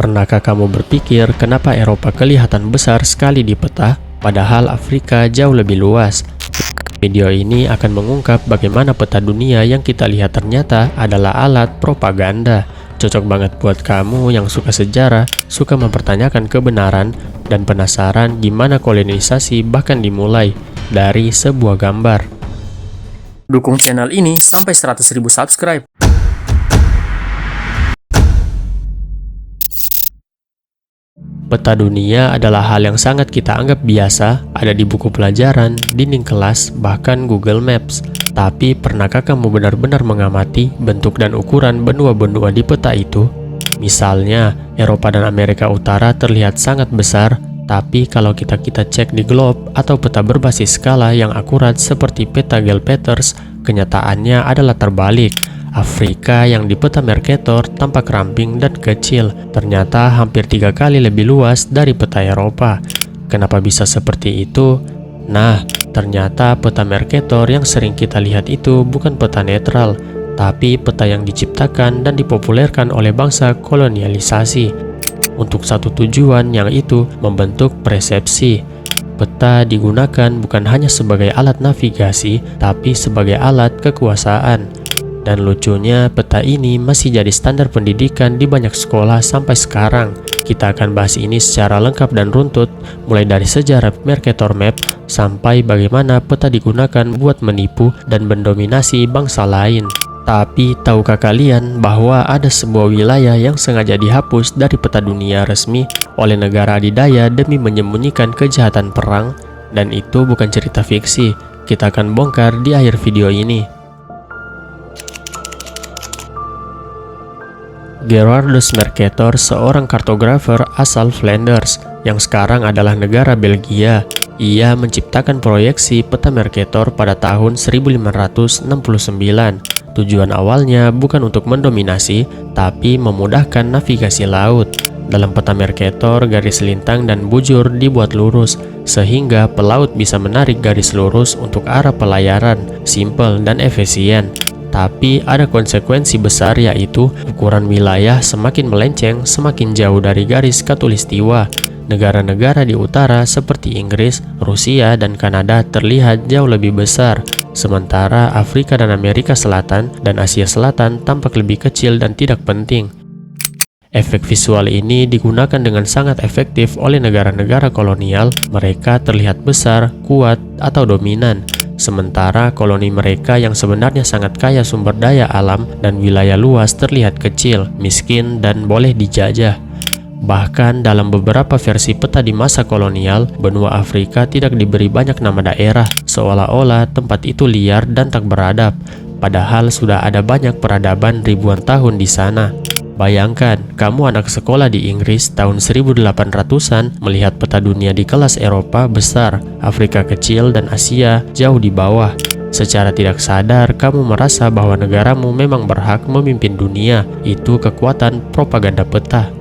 Pernahkah kamu berpikir kenapa Eropa kelihatan besar sekali di peta, padahal Afrika jauh lebih luas? Video ini akan mengungkap bagaimana peta dunia yang kita lihat ternyata adalah alat propaganda. Cocok banget buat kamu yang suka sejarah, suka mempertanyakan kebenaran, dan penasaran gimana kolonisasi bahkan dimulai dari sebuah gambar. Dukung channel ini sampai 100.000 subscribe. Peta dunia adalah hal yang sangat kita anggap biasa, ada di buku pelajaran, dinding kelas, bahkan Google Maps. Tapi pernahkah kamu benar-benar mengamati bentuk dan ukuran benua-benua di peta itu? Misalnya, Eropa dan Amerika Utara terlihat sangat besar, tapi kalau kita cek di globe atau peta berbasis skala yang akurat seperti peta Gale-Peters, kenyataannya adalah terbalik. Afrika yang di peta Mercator tampak ramping dan kecil, ternyata hampir 3 kali lebih luas dari peta Eropa. Kenapa bisa seperti itu? Nah, ternyata peta Mercator yang sering kita lihat itu bukan peta netral, tapi peta yang diciptakan dan dipopulerkan oleh bangsa kolonialisasi untuk satu tujuan, yang itu membentuk persepsi. Peta digunakan bukan hanya sebagai alat navigasi, tapi sebagai alat kekuasaan. Dan lucunya, peta ini masih jadi standar pendidikan di banyak sekolah sampai sekarang. Kita akan bahas ini secara lengkap dan runtut, mulai dari sejarah Mercator Map sampai bagaimana peta digunakan buat menipu dan mendominasi bangsa lain. Tapi tahukah kalian bahwa ada sebuah wilayah yang sengaja dihapus dari peta dunia resmi oleh negara adidaya demi menyembunyikan kejahatan perang? Dan itu bukan cerita fiksi, kita akan bongkar di akhir video ini. Gerardus Mercator, seorang kartografer asal Flanders yang sekarang adalah negara Belgia. Ia menciptakan proyeksi peta Mercator pada tahun 1569. Tujuan awalnya bukan untuk mendominasi, tapi memudahkan navigasi laut. Dalam peta Mercator, garis lintang dan bujur dibuat lurus, sehingga pelaut bisa menarik garis lurus untuk arah pelayaran, simpel dan efisien. Tapi ada konsekuensi besar, yaitu ukuran wilayah semakin melenceng semakin jauh dari garis khatulistiwa. Negara-negara di utara seperti Inggris, Rusia, dan Kanada terlihat jauh lebih besar, sementara Afrika dan Amerika Selatan dan Asia Selatan tampak lebih kecil dan tidak penting. Efek visual ini digunakan dengan sangat efektif oleh negara-negara kolonial. Mereka terlihat besar, kuat, atau dominan. Sementara koloni mereka yang sebenarnya sangat kaya sumber daya alam dan wilayah luas terlihat kecil, miskin, dan boleh dijajah. Bahkan dalam beberapa versi peta di masa kolonial, benua Afrika tidak diberi banyak nama daerah, seolah-olah tempat itu liar dan tak beradab, padahal sudah ada banyak peradaban ribuan tahun di sana. Bayangkan, kamu anak sekolah di Inggris tahun 1800-an melihat peta dunia di kelas Eropa besar, Afrika kecil, dan Asia jauh di bawah. Secara tidak sadar, kamu merasa bahwa negaramu memang berhak memimpin dunia. Itu kekuatan propaganda peta.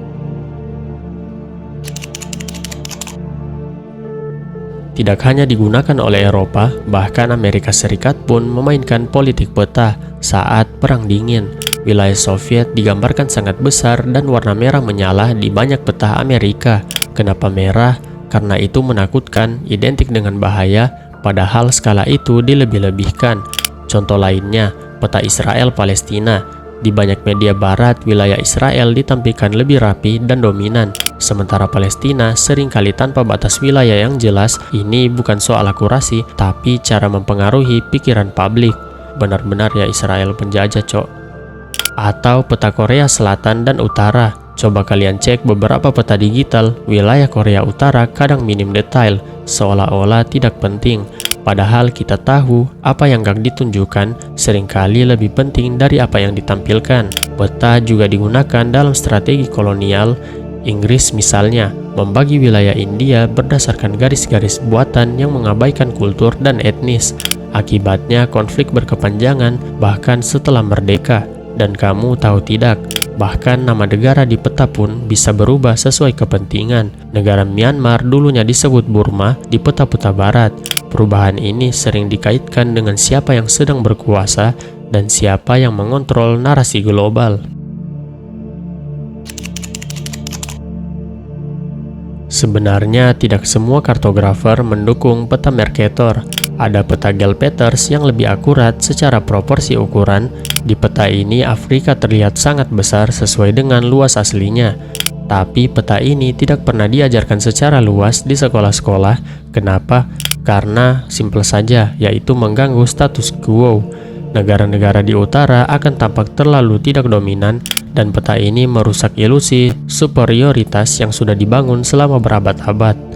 Tidak hanya digunakan oleh Eropa, bahkan Amerika Serikat pun memainkan politik peta saat Perang Dingin. Wilayah Soviet digambarkan sangat besar dan warna merah menyala di banyak peta Amerika. Kenapa merah? Karena itu menakutkan, identik dengan bahaya, padahal skala itu dilebih-lebihkan. Contoh lainnya, peta Israel-Palestina. Di banyak media barat, wilayah Israel ditampilkan lebih rapi dan dominan, sementara Palestina seringkali tanpa batas wilayah yang jelas. Ini bukan soal akurasi, tapi cara mempengaruhi pikiran publik. Benar-benar ya Israel penjajah, cok. Atau peta Korea Selatan dan Utara. Coba kalian cek beberapa peta digital, wilayah Korea Utara kadang minim detail, seolah-olah tidak penting. Padahal kita tahu apa yang gak ditunjukkan seringkali lebih penting dari apa yang ditampilkan. Peta juga digunakan dalam strategi kolonial. Inggris misalnya, membagi wilayah India berdasarkan garis-garis buatan yang mengabaikan kultur dan etnis. Akibatnya konflik berkepanjangan bahkan setelah merdeka. Dan kamu tahu tidak, bahkan nama negara di peta pun bisa berubah sesuai kepentingan. Negara Myanmar dulunya disebut Burma di peta-peta barat. Perubahan ini sering dikaitkan dengan siapa yang sedang berkuasa dan siapa yang mengontrol narasi global. Sebenarnya tidak semua kartografer mendukung peta Mercator. Ada peta Gale-Peters yang lebih akurat secara proporsi ukuran. Di peta ini Afrika terlihat sangat besar sesuai dengan luas aslinya. Tapi peta ini tidak pernah diajarkan secara luas di sekolah-sekolah. Kenapa? Karena simple saja, yaitu mengganggu status quo. Negara-negara di utara akan tampak terlalu tidak dominan, dan peta ini merusak ilusi superioritas yang sudah dibangun selama berabad-abad.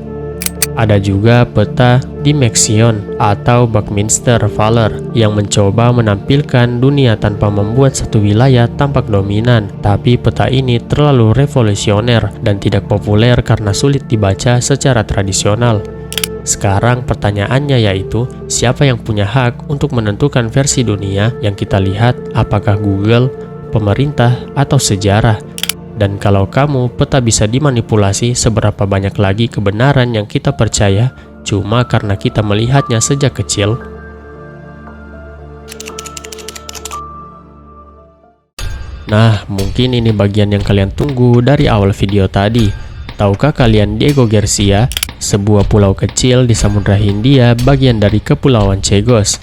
Ada juga peta Dymexion atau Buckminster Fuller yang mencoba menampilkan dunia tanpa membuat satu wilayah tampak dominan, tapi peta ini terlalu revolusioner dan tidak populer karena sulit dibaca secara tradisional. Sekarang pertanyaannya yaitu, siapa yang punya hak untuk menentukan versi dunia yang kita lihat, apakah Google, pemerintah, atau sejarah? Dan kalau kamu, peta bisa dimanipulasi seberapa banyak lagi kebenaran yang kita percaya cuma karena kita melihatnya sejak kecil? Nah, mungkin ini bagian yang kalian tunggu dari awal video tadi. Tahukah kalian Diego Garcia, sebuah pulau kecil di Samudra Hindia bagian dari Kepulauan Chagos?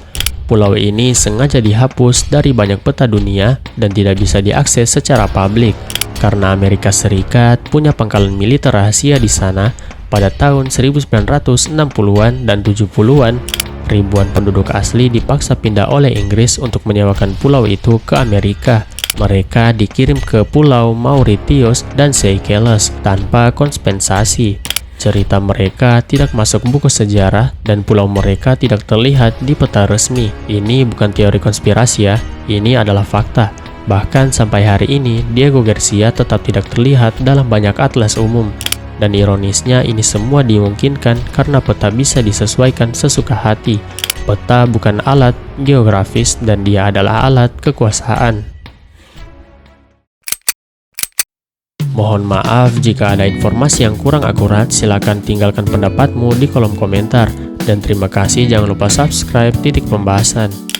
Pulau ini sengaja dihapus dari banyak peta dunia dan tidak bisa diakses secara publik karena Amerika Serikat punya pangkalan militer rahasia di sana pada tahun 1960-an dan 70-an. Ribuan penduduk asli dipaksa pindah oleh Inggris untuk menyewakan pulau itu ke Amerika. Mereka dikirim ke Pulau Mauritius dan Seychelles tanpa kompensasi. Cerita mereka tidak masuk buku sejarah dan pulau mereka tidak terlihat di peta resmi. Ini bukan teori konspirasi ya, ini adalah fakta. Bahkan sampai hari ini, Diego Garcia tetap tidak terlihat dalam banyak atlas umum. Dan ironisnya ini semua dimungkinkan karena peta bisa disesuaikan sesuka hati. Peta bukan alat geografis dan dia adalah alat kekuasaan. Mohon maaf jika ada informasi yang kurang akurat, silakan tinggalkan pendapatmu di kolom komentar. Dan terima kasih, jangan lupa subscribe Titik Pembahasan.